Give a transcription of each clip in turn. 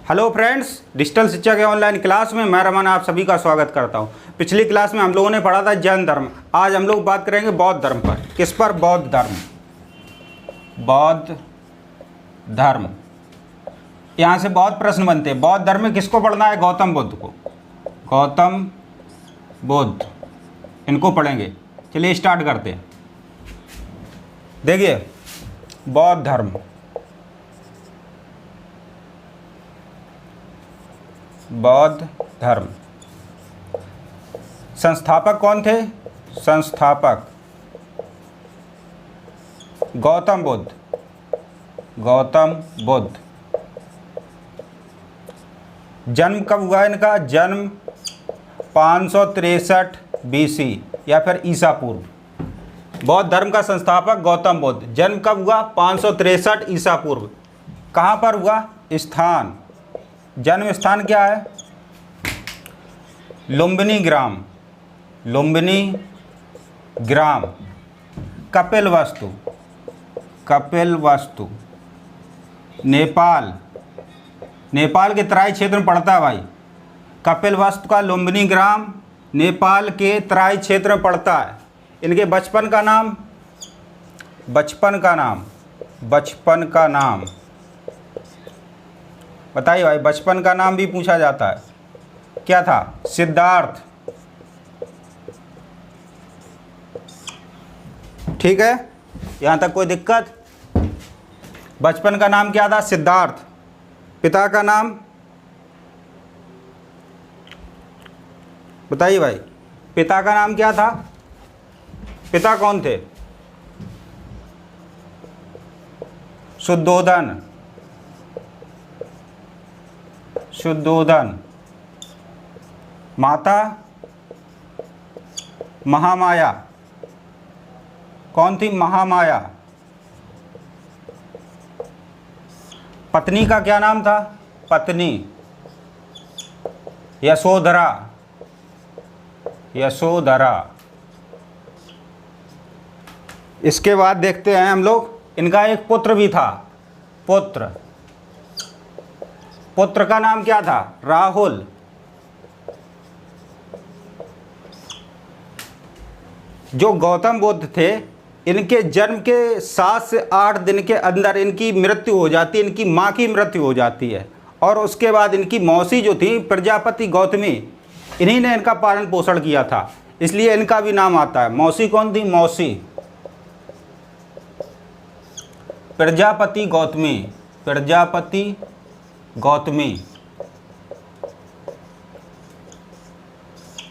Hello friends, digital शिक्षा के online class में मैं रमन आप सभी का स्वागत करता हूं। पिछली क्लास में हम लोगों ने पढ़ा था जैन धर्म। आज हम लोग बात करेंगे बौद्ध धर्म पर। किस पर? बौद्ध धर्म। बौद्ध धर्म। यहाँ से बहुत प्रश्न बनते हैं। बौद्ध धर्म में किसको पढ़ना है? गौतम बुद्ध को। गौतम बुद्ध, इनको पढ़ेंगे। चलिए स्टार्ट करते हैं। देखिए, बौद्ध धर्म, बौद्ध धर्म संस्थापक कौन थे? संस्थापक गौतम बुद्ध। गौतम बुद्ध। जन्म कब हुआ इनका? जन्म 563 BC या फिर ईसा पूर्व। बौद्ध धर्म का संस्थापक गौतम बुद्ध। जन्म कब हुआ? 563 ईसा पूर्व। कहाँ पर हुआ? स्थान, जन्म स्थान क्या है? लुम्बिनी ग्राम। लुम्बिनी ग्राम। कपिलवस्तु। कपिलवस्तु नेपाल। नेपाल के तराई क्षेत्र में पड़ता है भाई। कपिलवस्तु का लुम्बिनी ग्राम नेपाल के तराई क्षेत्र में पड़ता है। इनके बचपन का नाम, बचपन का नाम, बचपन का नाम बताइए भाई। बचपन का नाम भी पूछा जाता है। क्या था? सिद्धार्थ। ठीक है, यहाँ तक कोई दिक्कत? बचपन का नाम क्या था? सिद्धार्थ। पिता का नाम बताइए भाई। पिता का नाम क्या था? पिता कौन थे? शुद्धोधन। शुद्धोधन। माता महामाया। कौन थी? महामाया। पत्नी का क्या नाम था? पत्नी यशोधरा। यशोधरा। इसके बाद देखते हैं हम लोग, इनका एक पुत्र भी था। पुत्र, पुत्र का नाम क्या था? राहुल। जो गौतम बुद्ध थे, इनके जन्म के 7 से 8 दिन के अंदर इनकी मृत्यु हो जाती है। इनकी माँ की मृत्यु हो जाती है और उसके बाद इनकी मौसी जो थी प्रजापति गौतमी, इन्हीं ने इनका पालन पोषण किया था, इसलिए इनका भी नाम आता है। मौसी कौन थी? मौसी प्रजापति गौतमी। प्रजापति गौतमी।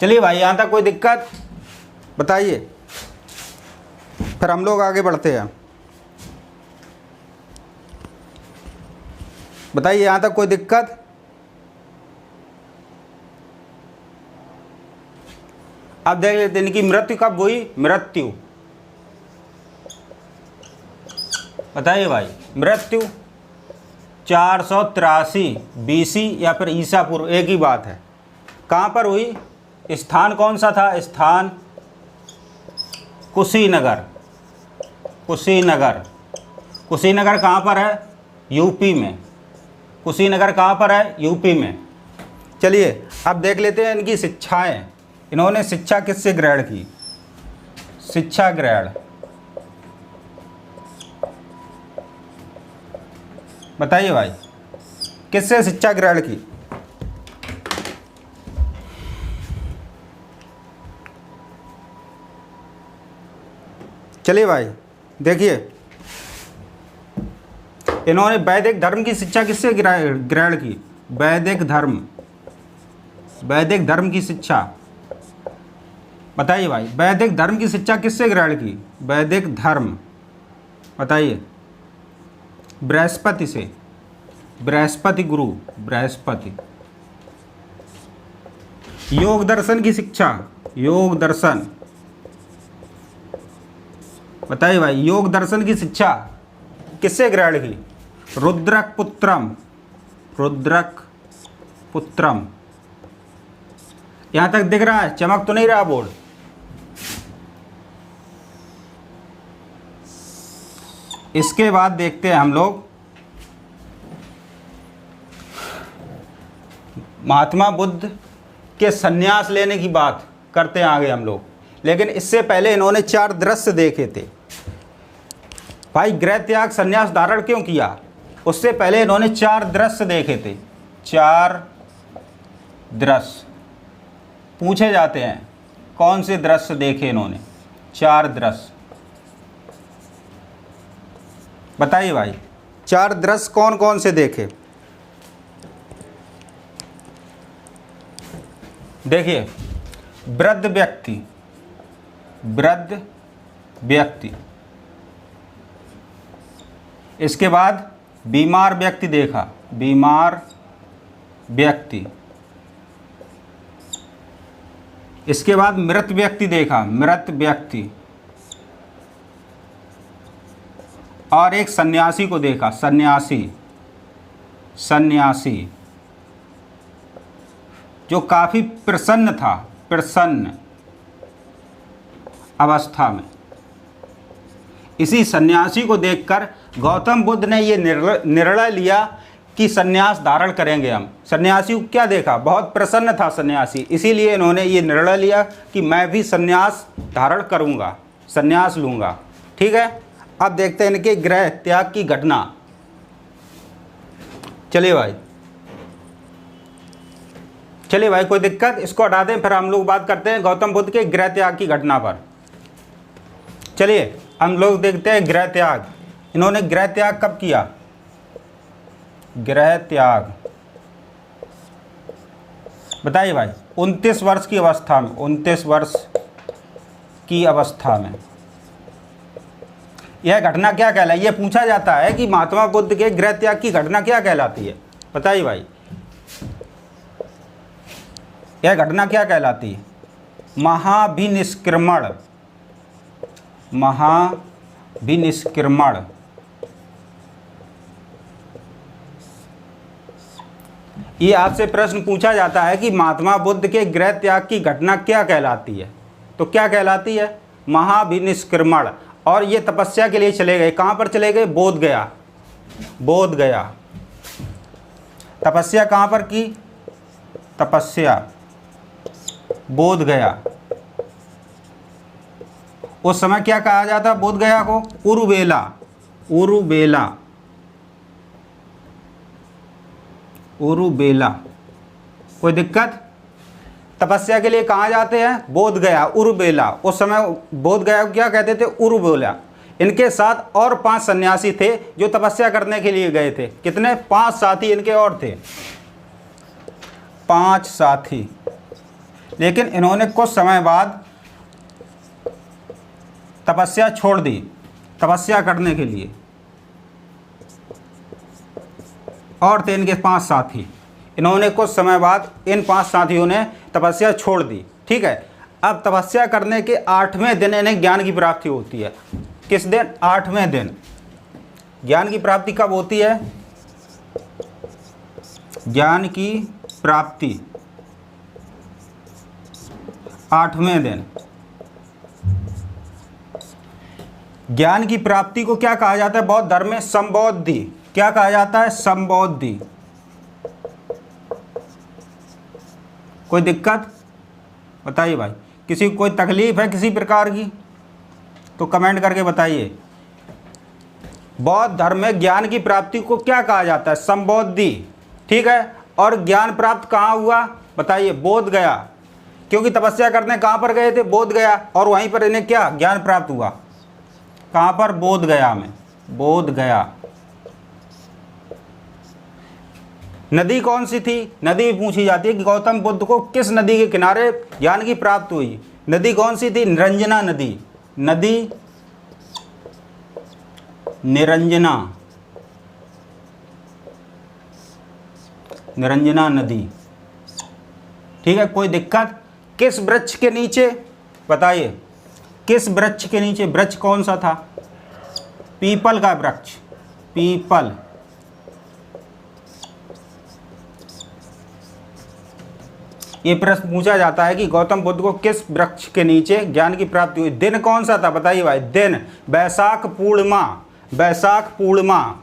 चलिए भाई, यहाँ तक कोई दिक्कत बताइए, फिर हम लोग आगे बढ़ते हैं। बताइए, यहाँ तक कोई दिक्कत? अब देख लेते हैं इनकी मृत्यु कब हुई। मृत्यु बताइए भाई। मृत्यु 483 BC या फिर ईसा पूर्व, एक ही बात है। कहाँ पर हुई? स्थान कौन सा था? स्थान कुशीनगर। कुशीनगर। कुशीनगर कहाँ पर है? यूपी में। कुशीनगर कहाँ पर है? यूपी में। चलिए अब देख लेते हैं इनकी शिक्षाएं। इन्होंने शिक्षा किससे ग्रहण की? शिक्षा ग्रहण बताइए भाई, किससे शिक्षा ग्रहण की? चलिए भाई देखिए, इन्होंने वैदिक धर्म की शिक्षा किससे ग्रहण की? वैदिक धर्म। वैदिक धर्म की शिक्षा बताइए भाई। वैदिक धर्म की शिक्षा किससे ग्रहण की? वैदिक धर्म बताइए। बृहस्पति से। बृहस्पति गुरु। बृहस्पति। योग दर्शन की शिक्षा। योग दर्शन बताइए भाई। योग दर्शन की शिक्षा किससे ग्रहण की? रुद्रक पुत्रम। रुद्रक पुत्रम। यहां तक दिख रहा है? चमक तो नहीं रहा बोर्ड? इसके बाद देखते हैं हम लोग महात्मा बुद्ध के संन्यास लेने की बात करते हैं आगे हम लोग, लेकिन इससे पहले इन्होंने 4 दृश्य देखे थे। भाई गृह त्याग संन्यास धारण क्यों किया, उससे पहले इन्होंने 4 दृश्य देखे थे। 4 दृश्य पूछे जाते हैं, कौन से दृश्य देखे इन्होंने? 4 दृश्य बताइए भाई, 4 दृश्य कौन कौन से देखे? देखिए, वृद्ध व्यक्ति, इसके बाद बीमार व्यक्ति देखा, बीमार व्यक्ति, इसके बाद मृत व्यक्ति देखा, मृत व्यक्ति, और एक सन्यासी को देखा, सन्यासी जो काफी प्रसन्न था, प्रसन्न अवस्था में। इसी सन्यासी को देखकर गौतम बुद्ध ने ये निर्णय लिया कि सन्यास धारण करेंगे हम। सन्यासी को क्या देखा, बहुत प्रसन्न था सन्यासी, इसीलिए इन्होंने ये निर्णय लिया कि मैं भी सन्यास धारण करूंगा, सन्यास लूंगा। ठीक है, अब देखते हैं इनके गृह त्याग की घटना। चलिए भाई कोई दिक्कत, इसको हटा दें, फिर हम लोग बात करते हैं गौतम बुद्ध के गृह त्याग की घटना पर। चलिए हम लोग देखते हैं गृह त्याग। इन्होंने गृह त्याग कब किया? गृह त्याग बताइए भाई, 29 वर्ष की अवस्था में, 29 वर्ष की अवस्था में। यह घटना क्या कहलाई? यह पूछा जाता है कि महात्मा बुद्ध के गृह त्याग की घटना क्या कहलाती है? बताइए भाई, यह घटना क्या कहलाती है? महाभिनिष्क्रमण, महाभिनिष्क्रमण। ये आपसे प्रश्न पूछा जाता है कि महात्मा बुद्ध के गृह त्याग की घटना क्या कहलाती है, तो क्या कहलाती है? महाभिनिष्क्रमण। और ये तपस्या के लिए चले गए, कहाँ पर चले गए? बोध गया, बोध गया। तपस्या कहाँ पर की? तपस्या बोध गया। उस समय क्या कहा जाता बोध गया को? उरुबेला, उरुबेला, उरुबेला। कोई दिक्कत? तपस्या के लिए कहाँ जाते हैं? बोध गया, उरुबेला। उस समय बोध गया को क्या कहते थे? उरुबेला। इनके साथ और 5 सन्यासी थे जो तपस्या करने के लिए गए थे। कितने? 5 साथी इनके और थे, 5 साथी। लेकिन इन्होंने कुछ समय बाद तपस्या छोड़ दी, तपस्या करने के लिए। और थे इनके 5 साथी। इन्होंने कुछ समय बाद इन 5 साथियों ने तपस्या छोड़ दी। ठीक है, अब तपस्या करने के 8वें दिन इन्हें ज्ञान की प्राप्ति होती है। किस दिन? 8वें दिन। ज्ञान की प्राप्ति कब होती है? ज्ञान की प्राप्ति 8वें दिन। ज्ञान की प्राप्ति को क्या कहा जाता है बौद्ध धर्म में? संबोधि। क्या कहा जाता है? संबोधि। कोई दिक्कत? बताइए भाई, किसी को कोई तकलीफ है किसी प्रकार की तो कमेंट करके बताइए। बौद्ध धर्म में ज्ञान की प्राप्ति को क्या कहा जाता है? संबोधि। ठीक है, और ज्ञान प्राप्त कहाँ हुआ? बताइए। बोध गया, क्योंकि तपस्या करने कहाँ पर गए थे? बोध गया। और वहीं पर इन्हें क्या ज्ञान प्राप्त हुआ? कहाँ पर? बोध गया में, बोध गया। नदी कौन सी थी? नदी पूछी जाती है कि गौतम बुद्ध को किस नदी के किनारे ज्ञान की प्राप्ति हुई? नदी कौन सी थी? निरंजना नदी। नदी निरंजना, निरंजना नदी। ठीक है, कोई दिक्कत? किस वृक्ष के नीचे? बताइए, किस वृक्ष के नीचे? वृक्ष कौन सा था? पीपल का वृक्ष, पीपल। ये प्रश्न पूछा जाता है कि गौतम बुद्ध को किस वृक्ष के नीचे ज्ञान की प्राप्ति हुई? दिन कौन सा था? बताइए भाई। दिन वैशाख पूर्णिमा, वैशाख पूर्णिमा।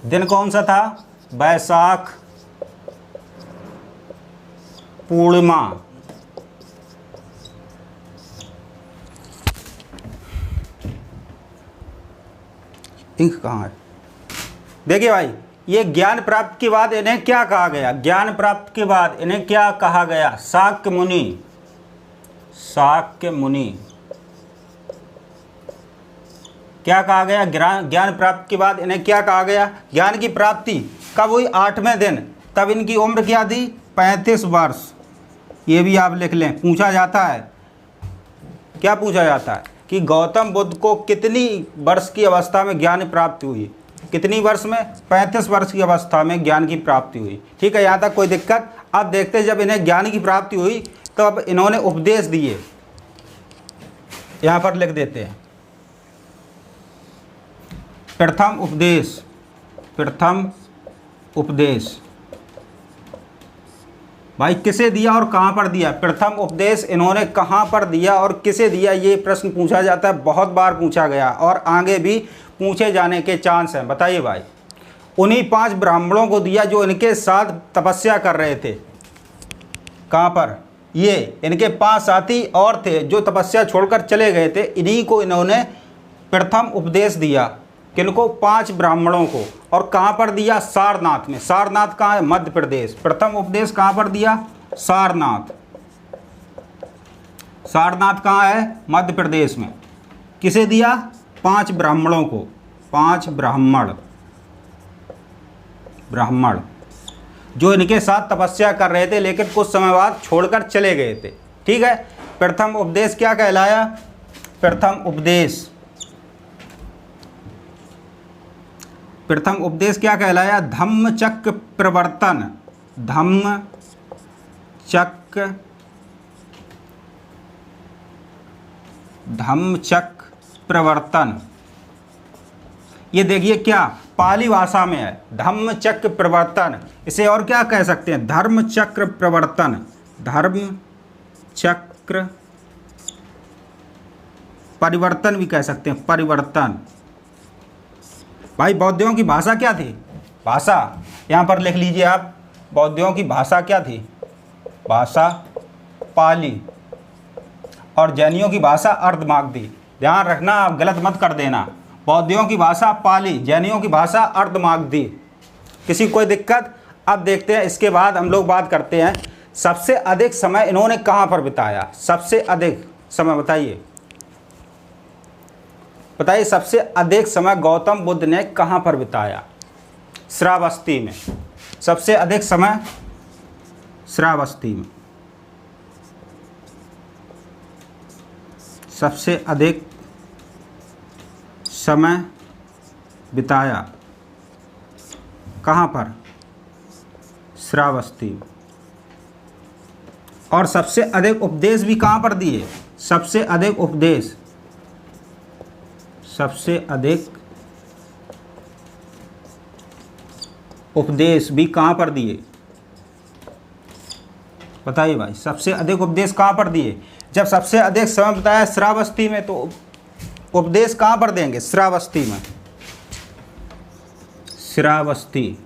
दिन कौन सा था? वैशाख पूर्णिमा। इंक कहाँ है? देखिए भाई, ये ज्ञान प्राप्त के बाद इन्हें क्या कहा गया? ज्ञान प्राप्त के बाद इन्हें क्या कहा गया? शाक्य मुनि। शाक्य मुनि क्या कहा गया? ज्ञान प्राप्त के बाद इन्हें क्या कहा गया? ज्ञान की प्राप्ति कब हुई? 8वें दिन। तब इनकी उम्र क्या थी? 35 वर्ष। ये भी आप लिख लें, पूछा जाता है। क्या पूछा जाता है कि गौतम बुद्ध को कितनी वर्ष की अवस्था में ज्ञान प्राप्ति हुई? कितनी वर्ष में? 35 वर्ष की अवस्था में ज्ञान की प्राप्ति हुई। ठीक है, यहाँ तक कोई दिक्कत? अब देखते हैं, जब इन्हें ज्ञान की प्राप्ति हुई तब इन्होंने उपदेश दिए। यहाँ पर लिख देते हैं, प्रथम उपदेश। प्रथम उपदेश भाई किसे दिया और कहाँ पर दिया? प्रथम उपदेश इन्होंने कहाँ पर दिया और किसे दिया? ये प्रश्न पूछा जाता है, बहुत बार पूछा गया और आगे भी पूछे जाने के चांस हैं। बताइए भाई। उन्हीं 5 ब्राह्मणों को दिया जो इनके साथ तपस्या कर रहे थे। कहाँ पर? ये इनके 5 साथी और थे जो तपस्या छोड़कर चले गए थे। इन्हीं को इन्होंने प्रथम उपदेश दिया। किनको? 5 ब्राह्मणों को। और कहाँ पर दिया? सारनाथ में। सारनाथ कहाँ है? मध्य प्रदेश। प्रथम उपदेश कहाँ पर दिया? सारनाथ। सारनाथ कहाँ है? मध्य प्रदेश में। किसे दिया? 5 ब्राह्मणों को। 5 ब्राह्मण जो इनके साथ तपस्या कर रहे थे लेकिन कुछ समय बाद छोड़कर चले गए थे। ठीक है, प्रथम उपदेश क्या कहलाया? प्रथम उपदेश। प्रथम उपदेश क्या कहलाया? धम्मचक्र प्रवर्तन। धम्मचक्र प्रवर्तन। ये देखिए क्या पाली भाषा में है, धम्मचक्र प्रवर्तन। इसे और क्या कह सकते हैं? धर्मचक्र प्रवर्तन। धर्मचक्र परिवर्तन भी कह सकते हैं, परिवर्तन। भाई बौद्धों की भाषा क्या थी? भाषा यहाँ पर लिख लीजिए आप। बौद्धों की भाषा क्या थी? भाषा पाली। और जैनियों की भाषा अर्धमागधी। ध्यान रखना, आप गलत मत कर देना। बौद्धों की भाषा पाली, जैनियों की भाषा अर्धमागधी। किसी कोई दिक्कत? अब देखते हैं, इसके बाद हम लोग बात करते हैं सबसे अधिक समय इन्होंने कहाँ पर बिताया। सबसे अधिक समय बताइए, बताइए सबसे अधिक समय गौतम बुद्ध ने कहाँ पर बिताया? श्रावस्ती में। सबसे अधिक समय श्रावस्ती में। सबसे अधिक समय बिताया कहाँ पर? श्रावस्ती में। और सबसे अधिक उपदेश भी कहाँ पर दिए? सबसे अधिक उपदेश, सबसे अधिक उपदेश भी कहाँ पर दिए? बताइए भाई, सबसे अधिक उपदेश कहाँ पर दिए? जब सबसे अधिक समय बताया श्रावस्ती में, तो उपदेश कहाँ पर देंगे? श्रावस्ती में। श्रावस्ती।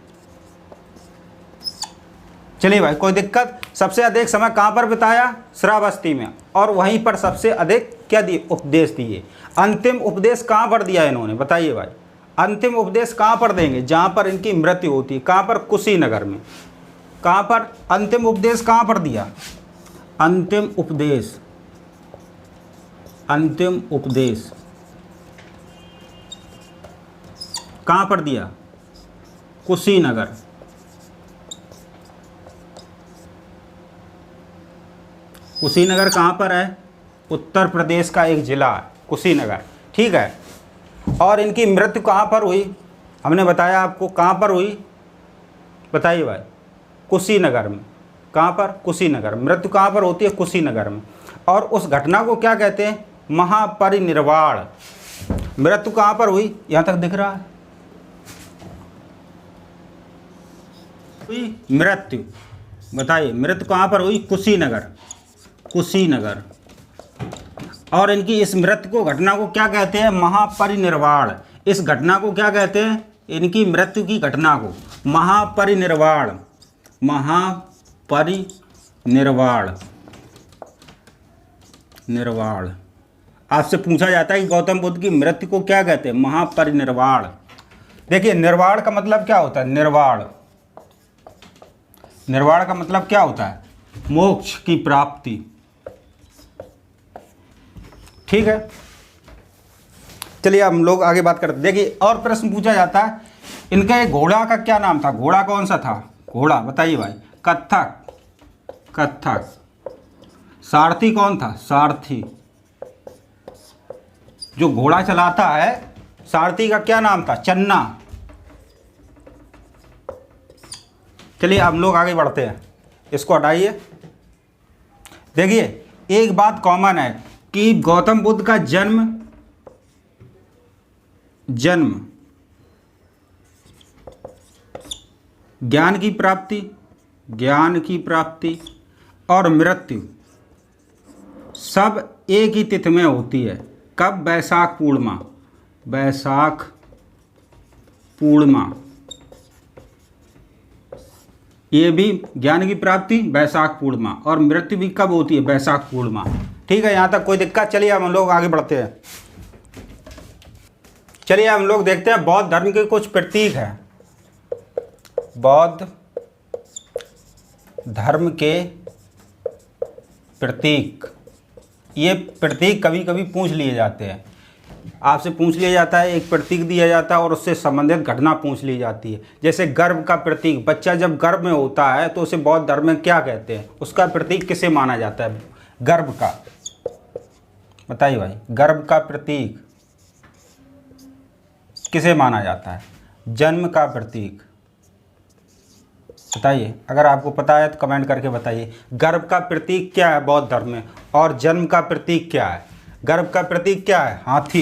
चलिए भाई, कोई दिक्कत? सबसे अधिक समय कहाँ पर बिताया? श्रावस्ती में। और वहीं पर सबसे अधिक क्या दिए? उपदेश दिए। अंतिम उपदेश कहाँ पर दिया इन्होंने? बताइए भाई, अंतिम उपदेश कहाँ पर देंगे? जहाँ पर इनकी मृत्यु होती है। कहाँ पर? कुशीनगर में। कहाँ पर? अंतिम उपदेश कहाँ पर दिया? अंतिम उपदेश, अंतिम उपदेश कहाँ पर दिया? कुशीनगर। कुशीनगर कहाँ पर है? उत्तर प्रदेश का एक ज़िला है कुशीनगर। ठीक है। और इनकी मृत्यु कहाँ पर हुई? हमने बताया आपको कहाँ पर हुई, बताइए भाई। कुशीनगर में। कहाँ पर? कुशीनगर। मृत्यु कहाँ पर होती है? कुशीनगर में। और उस घटना को क्या कहते हैं? महापरिनिर्वाण। मृत्यु कहाँ पर हुई? यहाँ तक दिख रहा है मृत्यु। बताइए मृत्यु कहाँ पर हुई? कुशीनगर। कुशीनगर। और इनकी इस मृत्यु को, घटना को क्या कहते हैं? महापरिनिर्वाण। इस घटना को क्या कहते हैं? इनकी मृत्यु की घटना को महापरिनिर्वाण। महापरिनिर्वाण। निर्वाण। निर्वाण। आपसे पूछा जाता है कि गौतम बुद्ध की मृत्यु को क्या कहते हैं? महापरिनिर्वाण। देखिए निर्वाण का मतलब क्या होता है? निर्वाण, निर्वाण का मतलब क्या होता है? मोक्ष की प्राप्ति। ठीक है, चलिए हम लोग आगे बात करते हैं। देखिए और प्रश्न पूछा जाता है, इनका एक घोड़ा का क्या नाम था? घोड़ा कौन सा था? घोड़ा बताइए भाई। कत्थक। कत्थक। सारथी कौन था? सारथी। जो घोड़ा चलाता है सारथी का क्या नाम था? चन्ना। चलिए हम लोग आगे बढ़ते हैं, इसको हटाइए। देखिए एक बात कॉमन है कि गौतम बुद्ध का जन्म ज्ञान की प्राप्ति और मृत्यु सब एक ही तिथि में होती है। कब? वैशाख पूर्णिमा। वैशाख पूर्णिमा। ये भी ज्ञान की प्राप्ति वैशाख पूर्णिमा, और मृत्यु भी कब होती है? वैशाख पूर्णिमा। ठीक है, यहाँ तक कोई दिक्कत? चलिए हम लोग आगे बढ़ते हैं। चलिए हम लोग देखते हैं बौद्ध धर्म के कुछ प्रतीक हैं। बौद्ध धर्म के प्रतीक। ये प्रतीक कभी कभी पूछ लिए जाते हैं, आपसे पूछ लिया जाता है, एक प्रतीक दिया जाता है और उससे संबंधित घटना पूछ ली जाती है। जैसे गर्भ का प्रतीक, बच्चा जब गर्भ में होता है तो उसे बौद्ध धर्म में क्या कहते हैं? उसका प्रतीक किसे माना जाता है? गर्भ का। बताइए भाई, गर्भ का प्रतीक किसे माना जाता है? जन्म का प्रतीक। बताइए, अगर आपको पता है तो कमेंट करके बताइए। गर्भ का प्रतीक क्या है बौद्ध धर्म में, और जन्म का प्रतीक क्या है? गर्भ का प्रतीक क्या है? हाथी।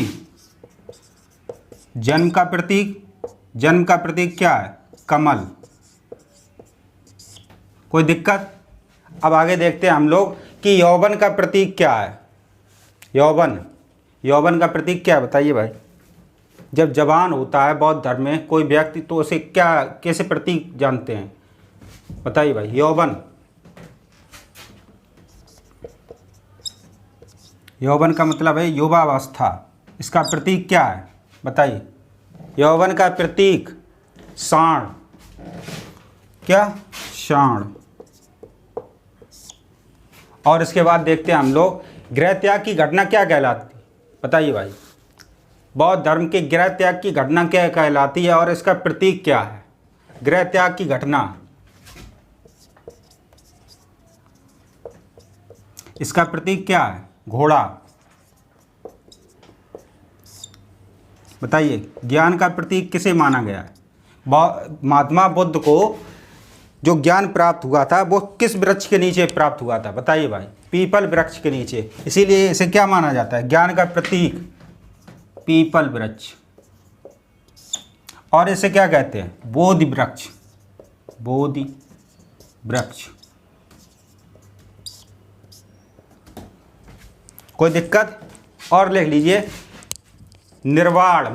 जन्म का प्रतीक क्या है? कमल। कोई दिक्कत? अब आगे देखते हैं हम लोग कि यौवन का प्रतीक क्या है। यौवन का प्रतीक क्या है? बताइए भाई। जब जवान होता है बौद्ध धर्म में कोई व्यक्ति तो उसे क्या, कैसे प्रतीक जानते हैं? बताइए भाई। यौवन का मतलब है युवावस्था। इसका प्रतीक क्या है? बताइए। यौवन का प्रतीक सांड। क्या? सांड। और इसके बाद देखते हैं हम लोग गृह त्याग की घटना क्या कहलाती? बताइए भाई। बौद्ध धर्म के गृह त्याग की घटना क्या कहलाती है और इसका प्रतीक क्या है? गृह त्याग की घटना, इसका प्रतीक क्या है? घोड़ा। बताइए, ज्ञान का प्रतीक किसे माना गया है? महात्मा बुद्ध को जो ज्ञान प्राप्त हुआ था वो किस वृक्ष के नीचे प्राप्त हुआ था? बताइए भाई। पीपल वृक्ष के नीचे, इसीलिए इसे क्या माना जाता है? ज्ञान का प्रतीक पीपल वृक्ष। और इसे क्या कहते हैं? बोधि वृक्ष। बोधि वृक्ष। कोई दिक्कत? और लिख लीजिए। निर्वाण,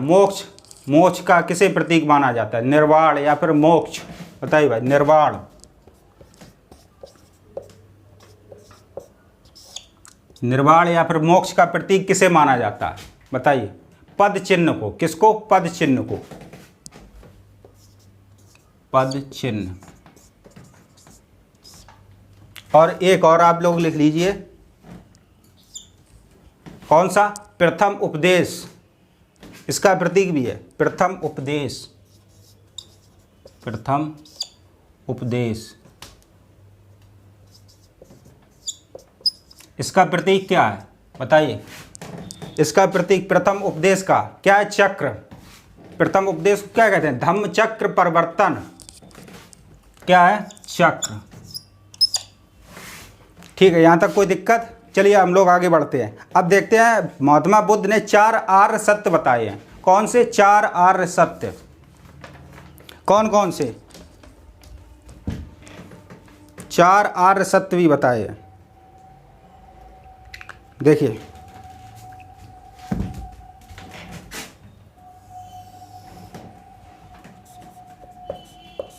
मोक्ष का किसे प्रतीक माना जाता है? निर्वाण या फिर मोक्ष। बताइए भाई। निर्वाण या फिर मोक्ष का प्रतीक किसे माना जाता है? बताइए। पद चिन्ह को। किसको? पद चिन्ह को। पद चिन्ह। और एक और आप लोग लिख लीजिए। कौन सा? प्रथम उपदेश। इसका प्रतीक भी है प्रथम उपदेश। प्रथम उपदेश। इसका प्रतीक क्या है? बताइए। इसका प्रतीक प्रथम उपदेश का क्या है? चक्र। प्रथम उपदेश को क्या कहते हैं? धम्म चक्र परिवर्तन। क्या है? चक्र। ठीक है, यहां तक कोई दिक्कत? चलिए हम लोग आगे बढ़ते हैं। अब देखते हैं महात्मा बुद्ध ने 4 आर्य सत्य बताए हैं। कौन से 4 आर्य सत्य? कौन कौन से? 4 आर्य सत्य भी बताए हैं। देखिए,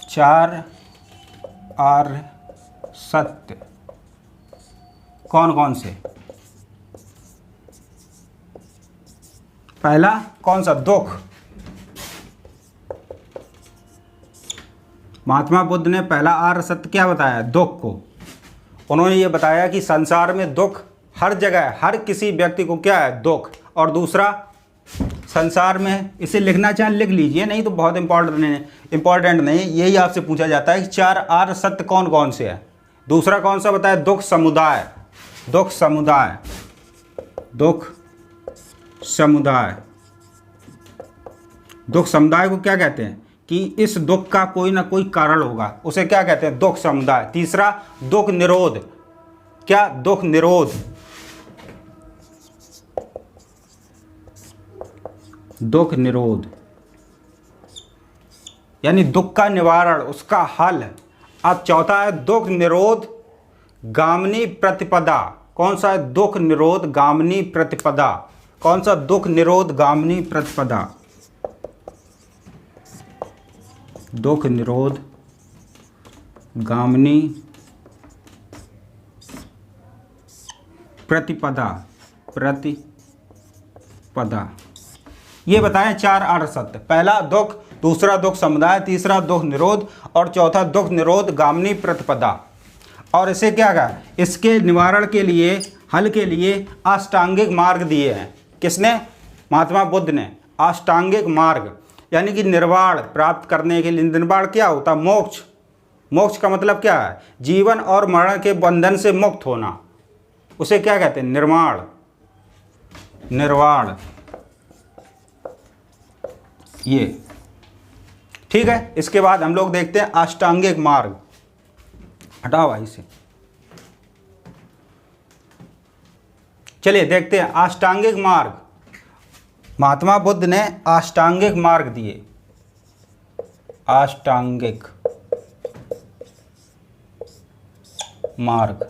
चार आर्य सत्य। कौन कौन से? पहला कौन सा? दुख। महात्मा बुद्ध ने पहला आर्य सत्य क्या बताया? दुख को। उन्होंने ये बताया कि संसार में दुख हर जगह, हर किसी व्यक्ति को क्या है? दुख। और दूसरा, संसार में, इसे लिखना चाहें लिख लीजिए, नहीं तो बहुत इंपॉर्टेंट नहीं, यही आपसे पूछा जाता है कि 4 आर्य सत्य कौन कौन से है। दूसरा कौन सा बताया? दुख समुदाय। दुख समुदाय, दुख समुदाय। दुख समुदाय को क्या कहते हैं? कि इस दुख का कोई ना कोई कारण होगा, उसे क्या कहते हैं? दुख समुदाय। तीसरा दुख निरोध। क्या? दुख निरोध। दुख निरोध यानी दुख का निवारण, उसका हल। अब चौथा है दुख निरोध गामिनी प्रतिपदा। कौन सा है? दुख निरोध गामिनी प्रतिपदा। कौन सा? दुख निरोध गामिनी प्रतिपदा। दुख निरोध गामिनी प्रतिपदा। प्रतिपदा। ये बताएं 4 आर्य सत्य। पहला दुख, दूसरा दुख समुदाय, तीसरा दुख निरोध और चौथा दुख निरोध गामिनी प्रतिपदा। और इसे क्या कहा? इसके निवारण के लिए, हल के लिए अष्टांगिक मार्ग दिए हैं। किसने? महात्मा बुद्ध ने। अष्टांगिक मार्ग यानी कि निर्वाण प्राप्त करने के लिए। निर्वाण क्या होता है? मोक्ष। मोक्ष का मतलब क्या है? जीवन और मरण के बंधन से मुक्त होना, उसे क्या कहते हैं? निर्वाण। निर्वाण, ये ठीक है। इसके बाद हम लोग देखते हैं अष्टांगिक मार्ग। हटाओ भाई से। चलिए देखते हैं अष्टांगिक मार्ग। महात्मा बुद्ध ने अष्टांगिक मार्ग दिए। अष्टांगिक मार्ग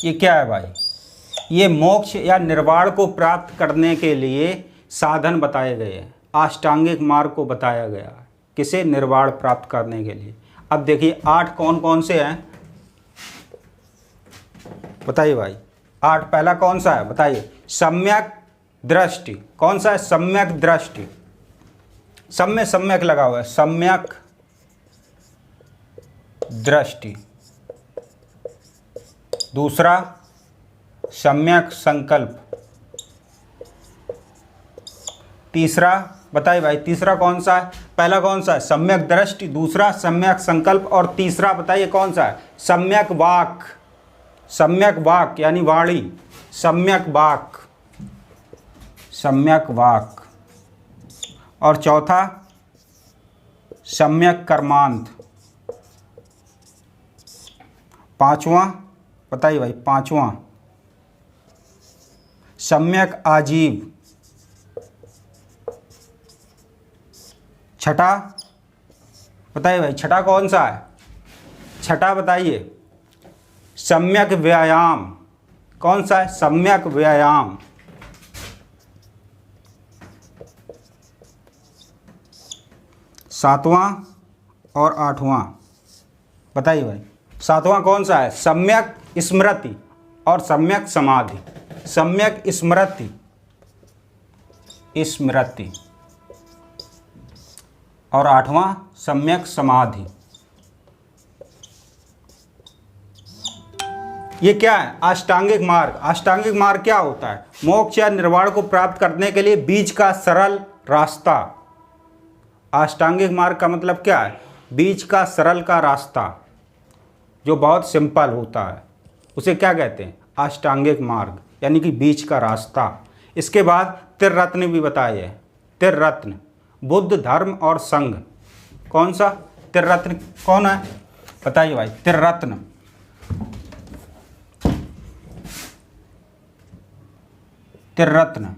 ये क्या है भाई? ये मोक्ष या निर्वाण को प्राप्त करने के लिए साधन बताए गए हैं। अष्टांगिक मार्ग को बताया गया किसे? निर्वाण प्राप्त करने के लिए। अब देखिए 8 कौन कौन से हैं बताइए भाई। 8 पहला कौन सा है बताइए? सम्यक दृष्टि। कौन सा है? सम्यक दृष्टि। सब में सम्यक लगा हुआ है। सम्यक दृष्टि। दूसरा सम्यक संकल्प। तीसरा बताइए भाई, तीसरा कौन सा है? पहला कौन सा है? सम्यक दृष्टि, दूसरा सम्यक संकल्प और तीसरा बताइए कौन सा है? सम्यक वाक। सम्यक वाक यानी वाणी। सम्यक वाक, सम्यक वाक। और चौथा सम्यक कर्मांत। पांचवा बताइए भाई, पांचवा सम्यक आजीव। छठा बताइए भाई, छठा कौन सा है? छठा बताइए सम्यक व्यायाम। कौन सा है? सम्यक व्यायाम। सातवां और आठवां बताइए भाई, सातवां कौन सा है? सम्यक स्मृति और सम्यक समाधि। सम्यक स्मृति, स्मृति और आठवां सम्यक समाधि। ये क्या है? अष्टांगिक मार्ग। अष्टांगिक मार्ग क्या होता है? मोक्ष या निर्वाण को प्राप्त करने के लिए बीच का सरल रास्ता। अष्टांगिक मार्ग का मतलब क्या है? बीच का सरल का रास्ता जो बहुत सिंपल होता है, उसे क्या कहते हैं? अष्टांगिक मार्ग यानी कि बीच का रास्ता। इसके बाद त्रिरत्न भी बताए हैं। त्रिरत्न, बुद्ध, धर्म और संघ। कौन सा त्रिरत्न कौन है बताइए भाई? त्रिरत्न, त्रिरत्न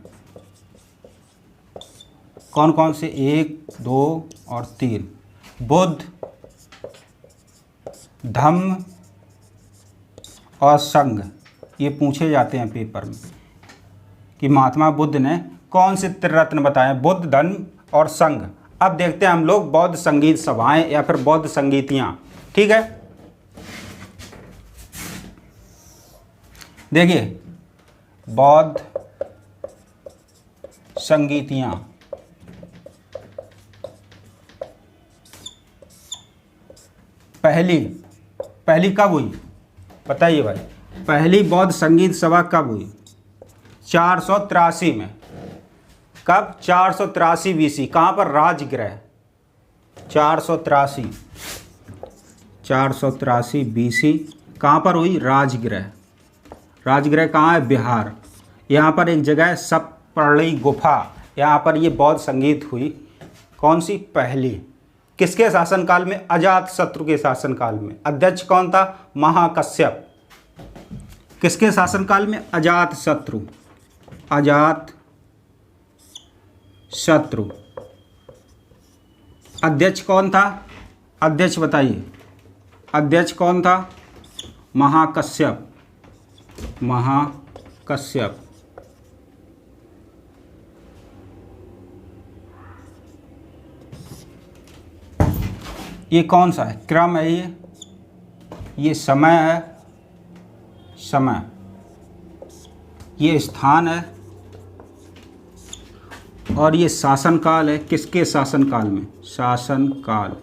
कौन कौन से? 1, 2 और 3। बुद्ध, धम्म और संघ। ये पूछे जाते हैं पेपर में कि महात्मा बुद्ध ने कौन से त्रिरत्न बताए? बुद्ध, धम्म और संघ। अब देखते हैं हम लोग बौद्ध संगीत सभाएं या फिर बौद्ध संगीतियाँ। ठीक है, देखिए बौद्ध संगीतियाँ पहली कब हुई बताइए भाई। पहली बौद्ध संगीत सभा कब हुई? 483 में। कब? 483 BC। कहाँ पर? राजगृह। 483 BC कहाँ पर हुई? राजगृह। राजगृह कहाँ है? बिहार। यहाँ पर एक जगह है सप्तपर्णी गुफा, यहाँ पर ये बौद्ध संगीत हुई। कौन सी? पहली। किसके शासनकाल में? अजातशत्रु के शासनकाल में। अध्यक्ष कौन था? महाकश्यप। किसके शासनकाल में? अजातशत्रु। अजातशत्रु। अध्यक्ष कौन था? अध्यक्ष बताइए, अध्यक्ष कौन था? महाकश्यप। महाकश्यप। ये कौन सा है? क्रम है ये समय है, समय, ये स्थान है, और ये शासनकाल है। किसके शासनकाल में? शासनकाल।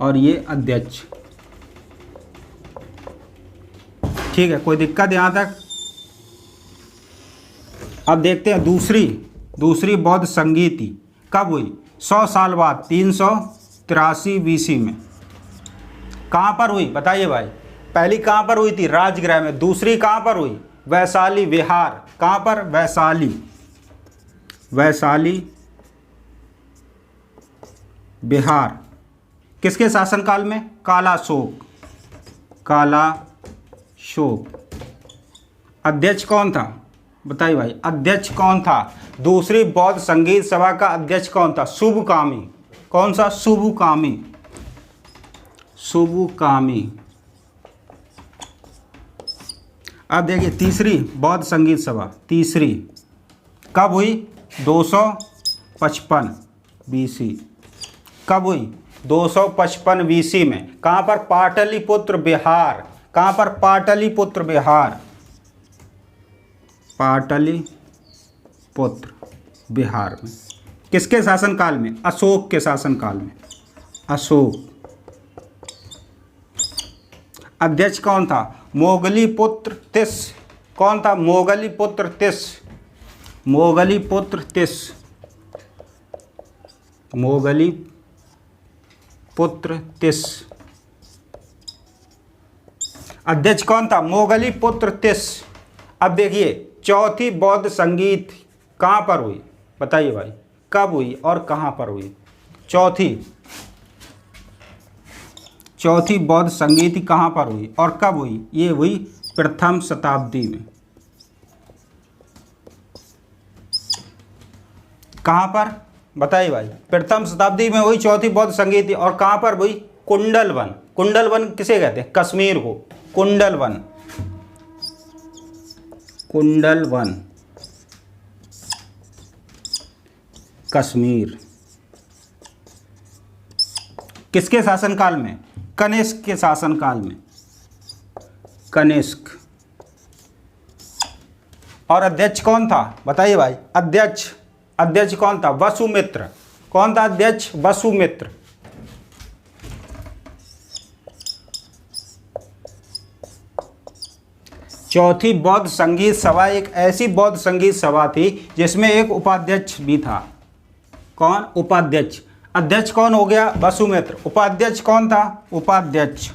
और ये अध्यक्ष। ठीक है, कोई दिक्कत यहाँ तक? अब देखते हैं दूसरी बौद्ध संगीति कब हुई? 100 साल बाद, 383 BC में। कहाँ पर हुई बताइए भाई। पहली कहाँ पर हुई थी? राजगृह में। दूसरी कहाँ पर हुई? वैशाली विहार। कहाँ पर? वैशाली बिहार। किसके शासनकाल में? कालाशोक। अध्यक्ष कौन था बताइए भाई? अध्यक्ष कौन था? दूसरी बौद्ध संगीत सभा का अध्यक्ष कौन था? शुभकामी। कौन सा? शुभकामी। अब देखिए तीसरी बौद्ध संगीत सभा, तीसरी कब हुई? 255 BC। कब हुई? 255 BC में। कहाँ पर? पाटलिपुत्र बिहार। कहाँ पर? पाटलिपुत्र बिहार। पाटलिपुत्र बिहार में। किसके शासनकाल में? अशोक के शासनकाल में। अशोक। अध्यक्ष कौन था? मोगलीपुत्र तिस। कौन था? मोगलीपुत्र तिस। अध्यक्ष कौन था? मोगलीपुत्र तिस। अब देखिए चौथी बौद्ध संगीत कहाँ पर हुई बताइए भाई? कब हुई और कहाँ पर हुई? चौथी बौद्ध संगीति कहाँ पर हुई और कब हुई? ये हुई प्रथम शताब्दी में। कहाँ पर बताइए भाई? प्रथम शताब्दी में हुई चौथी बौद्ध संगीति। और कहाँ पर हुई? कुंडलवन। कुंडलवन किसे कहते हैं? कश्मीर को। कुंडलवन। कश्मीर। किसके शासनकाल में? कनिष्क के शासनकाल में। कनिष्क। और अध्यक्ष कौन था बताइए भाई? अध्यक्ष कौन था? वसुमित्र। कौन था अध्यक्ष? वसुमित्र। चौथी बौद्ध संगीत सभा एक ऐसी बौद्ध संगीत सभा थी जिसमें एक उपाध्यक्ष भी था। कौन? उपाध्यक्ष। अध्यक्ष कौन हो गया? वसुमित्र। उपाध्यक्ष कौन था? उपाध्यक्ष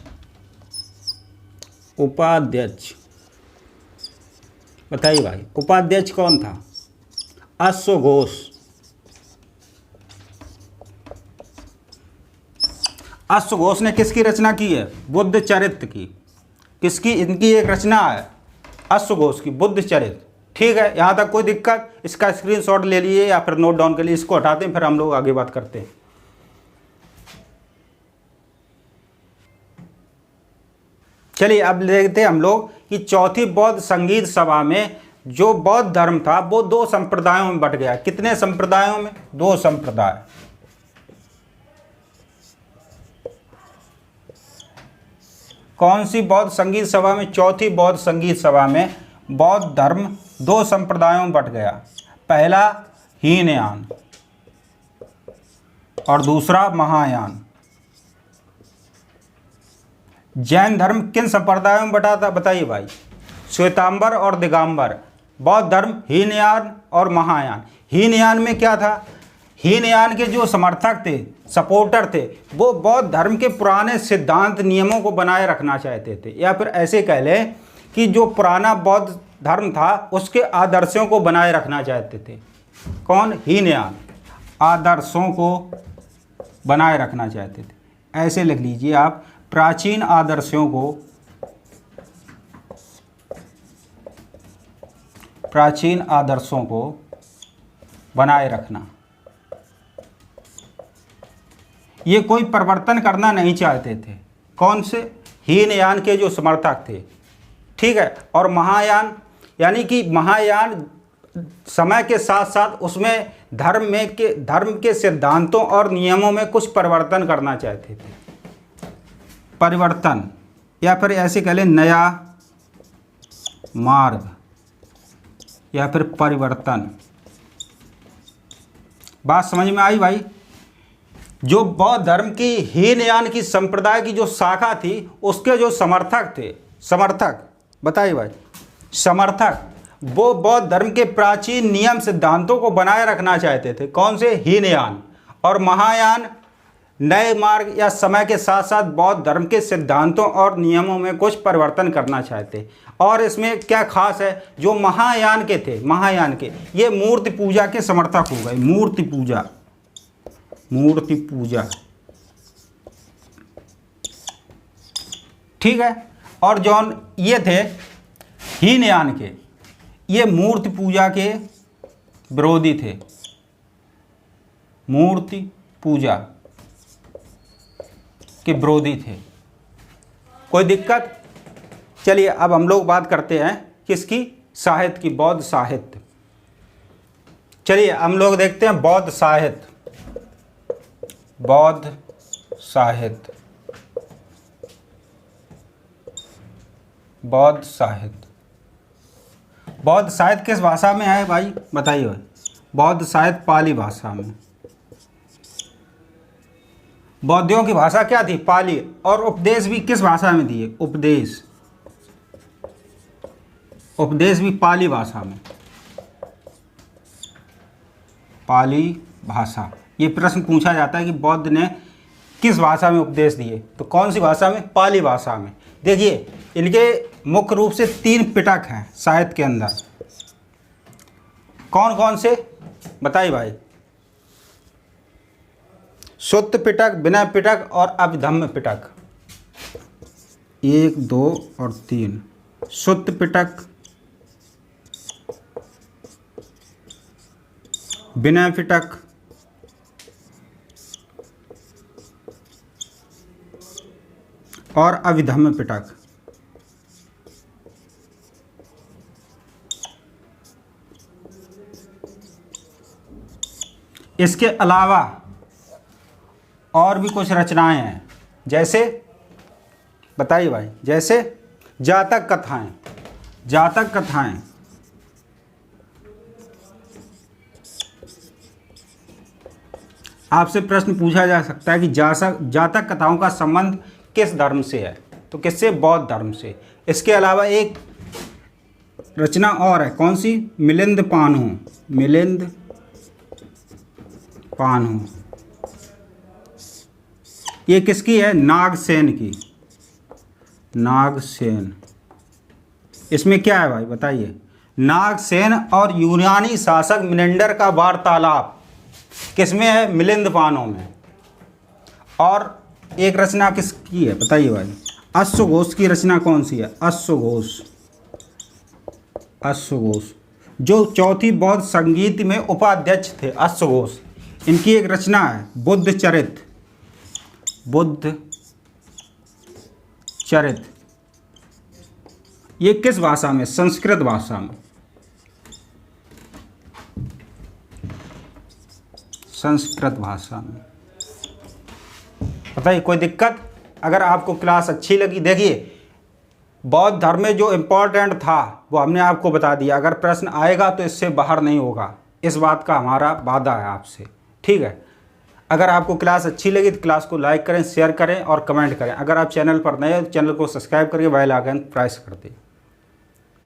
बताइए भाई, उपाध्यक्ष कौन था? अश्वघोष। अश्वघोष ने किसकी रचना की है? बुद्ध चरित्र की। किसकी? इनकी एक रचना है अश्वघोष की, बुद्ध चरित्र। ठीक है, यहाँ तक कोई दिक्कत? इसका स्क्रीनशॉट ले लिए या फिर नोट डाउन के लिए। इसको हटाते हैं, फिर हम लोग आगे बात करते हैं। चलिए अब देखते हैं हम लोग कि चौथी बौद्ध संगीत सभा में जो बौद्ध धर्म था वो 2 संप्रदायों में बट गया। कितने संप्रदायों में? 2 संप्रदाय। कौन सी बौद्ध संगीत सभा में, चौथी बौद्ध संगीत सभा में बौद्ध धर्म दो संप्रदायों में बट गया। पहला हीनयान और दूसरा महायान। जैन धर्म किन संप्रदायों में बटा था बताइए भाई? श्वेतांबर और दिगंबर। बौद्ध धर्म हीनयान और महायान। हीनयान में क्या था? हीनयान के जो समर्थक थे, सपोर्टर थे, वो बौद्ध धर्म के पुराने सिद्धांत नियमों को बनाए रखना चाहते थे, या फिर ऐसे कह लें कि जो पुराना बौद्ध धर्म था उसके आदर्शों को बनाए रखना चाहते थे। कौन? हीनयान। आदर्शों को बनाए रखना चाहते थे। ऐसे लिख लीजिए आप, प्राचीन आदर्शों को, प्राचीन आदर्शों को बनाए रखना। ये कोई परिवर्तन करना नहीं चाहते थे। कौन से? हीनयान के जो समर्थक थे, ठीक है। और महायान, यानी कि महायान समय के साथ साथ उसमें धर्म के सिद्धांतों और नियमों में कुछ परिवर्तन करना चाहते थे। परिवर्तन, या फिर ऐसे कह लें नया मार्ग, या फिर परिवर्तन। बात समझ में आई भाई? जो बौद्ध धर्म की हीनयान की संप्रदाय की जो शाखा थी, उसके जो समर्थक थे, समर्थक बताइए भाई, समर्थक, वो बौद्ध धर्म के प्राचीन नियम सिद्धांतों को बनाए रखना चाहते थे। कौन से? हीनयान। और महायान नए मार्ग या समय के साथ साथ बौद्ध धर्म के सिद्धांतों और नियमों में कुछ परिवर्तन करना चाहते। और इसमें क्या खास है? जो महायान के थे, महायान के, ये मूर्ति पूजा के समर्थक हो गए। मूर्ति पूजा, मूर्ति पूजा, ठीक है। और जौन ये थे हीनयान के, ये मूर्ति पूजा के विरोधी थे। मूर्ति पूजा के विरोधी थे। कोई दिक्कत? चलिए अब हम लोग बात करते हैं किसकी? साहित्य की, बौद्ध साहित्य। चलिए हम लोग देखते हैं बौद्ध साहित्य। बौद्ध साहित्य, बौद्ध साहित्य। बौद्ध साहित्य किस भाषा में है भाई बताइए भाई? बौद्ध साहित्य पाली भाषा में। बौद्धियों की भाषा क्या थी? पाली। और उपदेश भी किस भाषा में दिए? उपदेश, उपदेश भी पाली भाषा में, पाली भाषा। ये प्रश्न पूछा जाता है कि बौद्ध ने किस भाषा में उपदेश दिए, तो कौन सी भाषा में? पाली भाषा में। देखिए इनके मुख्य रूप से 3 पिटक हैं साहित्य के अंदर। कौन कौन से बताइए भाई? सुत्त पिटक, विनय पिटक और अभिधम्म पिटक। 1, 2 और 3। सुत्त पिटक, विनय पिटक, और अभिधम्म पिटक। इसके अलावा और भी कुछ रचनाएं हैं, जैसे बताइए भाई? जैसे जातक कथाएं, जातक कथाएं, आपसे प्रश्न पूछा जा सकता है कि जातक कथाओं का संबंध किस धर्म से है? तो किससे? बौद्ध धर्म से। इसके अलावा एक रचना और है, कौन सी? मिलिंद पान्हु, मिलिंद पान्हु। ये किसकी है? नागसेन की, नागसेन। इसमें क्या है भाई बताइए? नागसेन और यूनानी शासक मिनेंडर का वार्तालाप किसमें है? मिलिंद पान्हु में। और एक रचना किसकी है बताइए भाई? अश्वघोष की रचना कौन सी है? अश्वघोष, अश्वघोष जो चौथी बौद्ध संगीत में उपाध्यक्ष थे। अश्वघोष, इनकी एक रचना है बुद्ध चरित, बुद्ध चरित। ये किस भाषा में? संस्कृत भाषा में, संस्कृत भाषा में। बताइए कोई दिक्कत? अगर आपको क्लास अच्छी लगी, देखिए बौद्ध धर्म में जो इम्पोर्टेंट था वो हमने आपको बता दिया। अगर प्रश्न आएगा तो इससे बाहर नहीं होगा, इस बात का हमारा वादा है आपसे, ठीक है। अगर आपको क्लास अच्छी लगी तो क्लास को लाइक करें, शेयर करें और कमेंट करें। अगर आप चैनल पर नए हो तो चैनल को सब्सक्राइब करके बेल आइकन प्रेस कर दें।